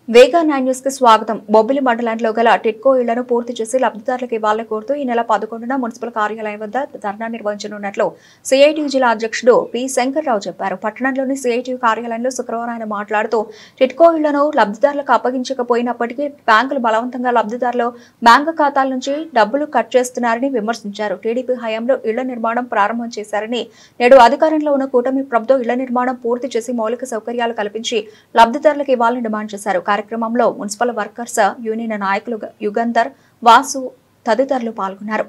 వేగా 9 news కి స్వాగతం. బొబ్బిలి మండలంలో గల టిట్కో ఇళ్లను పూర్తి చేసి లబ్ధిదారులకు ఇవ్వాలని కోరుతూ ఈ నెల 11న మున్సిపల్ కార్యాలయం వద్ద ధర్నా నిర్వహించనున్నట్లు సిఐటియు జిల్లా అధ్యక్షుడు పి శంకర్రావు చెప్పారు. పట్టణంలోని సిఐటియు కార్యాలయంలో శుక్రవారం ఆయన మాట్లాడుతూ టిట్కో ఇళ్లను లబ్ధిదారులకు అప్పగించకపోయినప్పటికీ బ్యాంకులు బలవంతంగా లబ్ధిదారుల బ్యాంకు ఖాతాల నుంచి డబ్బులు కట్ చేస్తున్నారని విమర్శించారు. టీడీపీ హయాంలో ఇళ్ల నిర్మాణం ప్రారంభం చేశారని, నేడు అధికారంలో ఉన్న కూటమి ప్రభుత్వం ఇళ్ల నిర్మాణం పూర్తి చేసి మౌలిక సౌకర్యాలు కల్పించి లబ్ధిదారులకు ఇవ్వాలని డిమాండ్ చేశారు. కార్యక్రమంలో మున్సిపల్ వర్కర్స్ యూనియన్ నాయకులు యుగంధర్, వాసు తదితరులు పాల్గొన్నారు.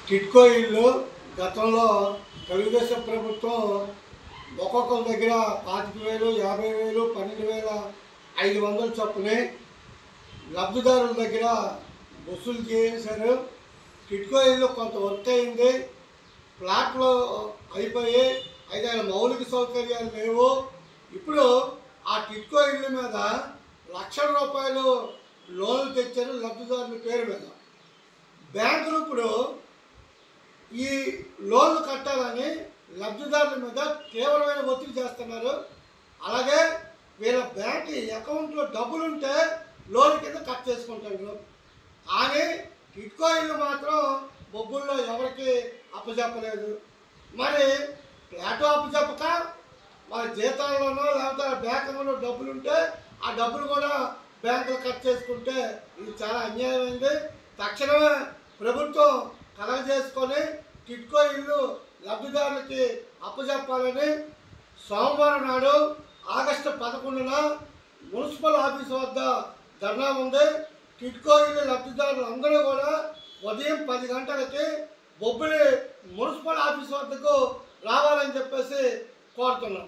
టిట్కో ఇల్లు గతంలో తెలుగుదేశం ప్రభుత్వం ఒక్కొక్కరి దగ్గర 25,000, 50,000, 12,500 చొప్పునే లబ్ధిదారుల దగ్గర వసూలు చేశారు. టిట్కో ఇల్లు కొంత వర్క్ అయింది, ప్లాట్లు అయిపోయి, అయితే మౌలిక సౌకర్యాలు లేవు. ఇప్పుడు ఆ టిట్కో ఇల్లు మీద ₹1,00,000 లోన్లు తెచ్చారు లబ్ధిదారుల పేరు మీద. బ్యాంకులు ఇప్పుడు ఈ లోన్లు కట్టాలని లబ్ధిదారుల మీద తీవ్రమైన ఒత్తిడి చేస్తున్నారు. అలాగే వీళ్ళ బ్యాంక్ అకౌంట్లో డబ్బులుంటే లోన్ కింద కట్ చేసుకుంటారు. కానీ టిట్కో ఇల్లు మాత్రం బొబ్బుల్లో ఎవరికి అప్పచెప్పలేదు. మరి ఫ్లాట్ అప్పచెప్పక వాళ్ళ జీతాల్లోనో లేకపోతే బ్యాంకులో డబ్బులుంటే ఆ డబ్బులు కూడా బ్యాంకులు కట్ చేసుకుంటే ఇది చాలా అన్యాయమైంది. తక్షణమే ప్రభుత్వం కలగజేసుకొని టిట్కో ఇల్లు లబ్ధిదారులకి అప్పచెప్పాలని సోమవారం నాడు ఆగస్టు 11న మున్సిపల్ ఆఫీసు వద్ద ధర్నా ఉంది. టిట్కో ఇల్లు లబ్ధిదారులు అందరూ కూడా ఉదయం 10 గంటలకి బొబ్బిలి మున్సిపల్ ఆఫీస్ వద్దకు రావాలని చెప్పేసి కోరుతున్నాం.